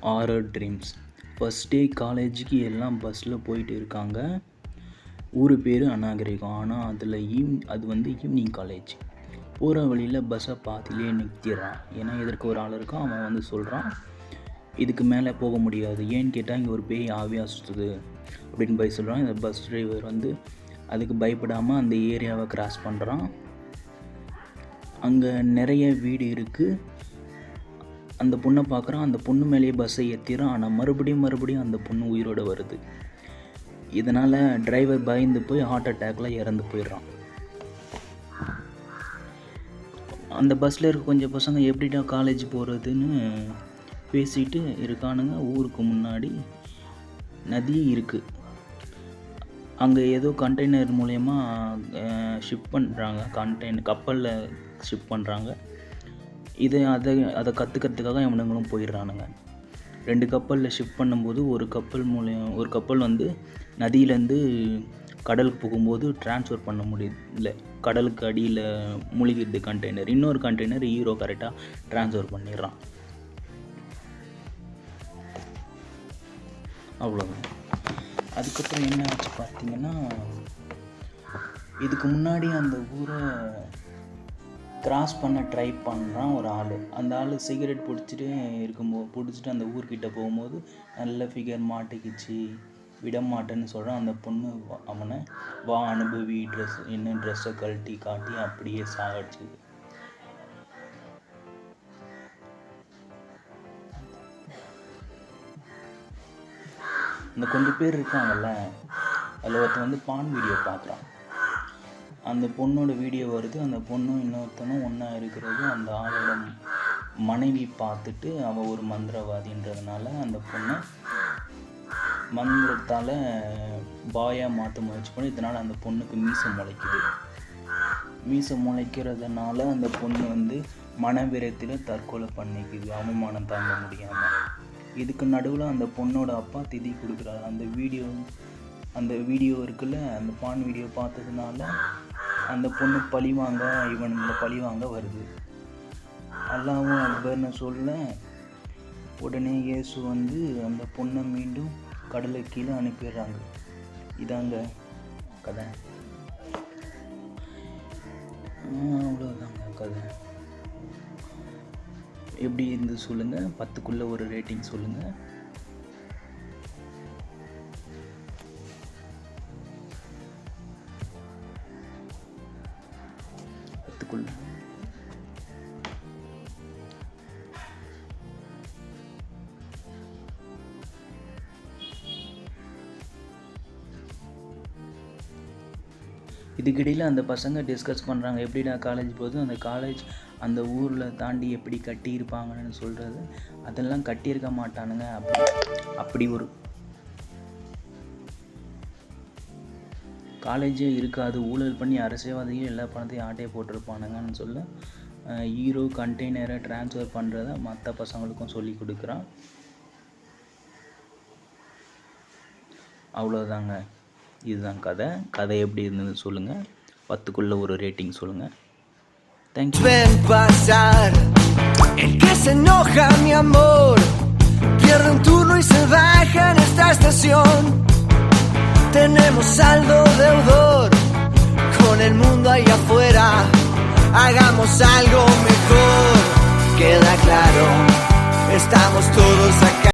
Horror dreams. First day காலேஜுக்கு எல்லாம் பஸ்ஸில் போயிட்டு இருக்காங்க. ஊர் பேர் அநாகரிகம். ஆனால் அது ஈவினிங் காலேஜ். போகிற வழியில் பஸ்ஸை பாதியிலே நிறுத்திடுறான். ஏன்னா எதற்கு ஒரு ஆள் இருக்கான். அவன் சொல்கிறான், இதுக்கு மேலே போக முடியாது. ஏன்னு கேட்டால் இங்கே ஒரு பேய் ஆவியாக சுற்றுது அப்படின்னு போய் சொல்கிறான். இந்த பஸ் டிரைவர் அதுக்கு பயப்படாமல் அந்த ஏரியாவை கிராஸ் பண்ணுறான். அங்கே நிறைய வீடு இருக்குது. அந்த பொண்ணை பார்க்குறான். அந்த பொண்ணு மேலேயே பஸ்ஸை ஏற்றிறான். ஆனால் மறுபடியும் அந்த பொண்ணு உயிரோடு வருது. இதனால் டிரைவர் பயந்து போய் ஹார்ட் அட்டாக்கில் இறந்து போயிடுறான். அந்த பஸ்ஸில் இருக்க கொஞ்சம் பசங்க எப்படிடா காலேஜ் போகிறதுன்னு பேசிட்டு இருக்கானுங்க. ஊருக்கு முன்னாடி நதி இருக்குது. அங்கே ஏதோ கண்டெய்னர் மூலயமா ஷிப் பண்ணுறாங்க. கப்பலில் ஷிப் பண்ணுறாங்க. அதை கற்றுக்கிறதுக்காக இவனுங்களும் போயிடுறானுங்க. 2 கப்பலில் ஷிப் பண்ணும்போது ஒரு கப்பல் நதியிலேருந்து கடலுக்கு போகும்போது ட்ரான்ஸ்ஃபர் பண்ண முடியல. கடலுக்கு அடியில் மூழ்கிடுது கண்டெய்னர். இன்னொரு கண்டெய்னர் ஹீரோ கரெக்டாக ட்ரான்ஸ்ஃபர் பண்ணிடுறான். அவ்வளோதான். அதுக்கப்புறம் என்ன ஆச்சு பார்த்தீங்கன்னா, இதுக்கு முன்னாடி அந்த ஊரை கிராஸ் பண்ண ட்ரை பண்ணுறான் ஒரு ஆள். அந்த ஆள் சிகரெட் பிடிச்சிட்டு அந்த ஊர்கிட்ட போகும்போது நல்ல ஃபிகர் மாட்டிக்கிச்சு, விட மாட்டேன்னு சொல்கிறான். அந்த பொண்ணு அவனை வா அனுபவி, ட்ரெஸ்ஸை கழட்டி காட்டி அப்படியே சாகடிச்சுது. இந்த கொஞ்சம் பேர் இருக்காங்கல்ல, அதில் ஒருத்தன் பான் வீடியோ பார்க்குறான். அந்த பொண்ணோட வீடியோ வருது. அந்த பொண்ணும் இன்னொருத்தனும் ஒன்றா இருக்கிறது அந்த ஆளோட மனைவி பார்த்துட்டு அவள் ஒரு மந்திரவாதின்றதுனால அந்த பொண்ணை மந்திரத்தால் பாயாக மாற்ற முயற்சி பண்ணி, இதனால் அந்த பொண்ணுக்கு மீசை முளைக்கிறதுனால அந்த பொண்ணு மனவிரத்தில் தற்கொலை பண்ணிக்குது, அவமானம் தாங்க முடியாமல். இதுக்கு நடுவில் அந்த பொண்ணோட அப்பா திதி கொடுக்குறாரு. அந்த வீடியோ இருக்குல்ல, அந்த பான் வீடியோ பார்த்ததுனால அந்த பொண்ணு பழிவாங்க வருது. அல்லாஹ்வும் அக்பர்னு சொல்ல உடனே இயேசு அந்த பொண்ணை மீண்டும் கடலுக்கு கீழே அனுப்பிடுறாங்க. இதாங்க கதை. அவ்வளோதாங்க கதை. எப்படி இருந்து சொல்லுங்கள். 10க்குள்ளே ஒரு ரேட்டிங் சொல்லுங்கள். இதுக்கிடையில் அந்த பசங்க டிஸ்கஸ் பண்ணுறாங்க, எப்படிடா காலேஜ் போகுது, அந்த ஊரில் தாண்டி எப்படி கட்டியிருப்பாங்கன்னு சொல்கிறது. அதெல்லாம் கட்டியிருக்க மாட்டானுங்க. அப்படி ஒரு காலேஜே இருக்காது. ஊழல் பண்ணி அரசியல்வாதிகள் எல்லா பணத்தையும் ஆட்டையை போட்டிருப்பானுங்கன்னு சொல்ல ஹீரோ கண்டெய்னரை ட்ரான்ஸ்ஃபர் பண்ணுறத மற்ற பசங்களுக்கும் சொல்லி கொடுக்குறான். அவ்வளோதாங்க. இதுதான் கதை எப்படி இருந்தது சொல்லுங்கள். 10க்குள்ளே ஒரு ரேட்டிங் சொல்லுங்கள். Thank you. Ven pasar, el que se enoja mi amor, pierde un turno y se baja en esta estación. Tenemos saldo deudor con el mundo ahí afuera, hagamos algo mejor. Queda claro, estamos todos aquí.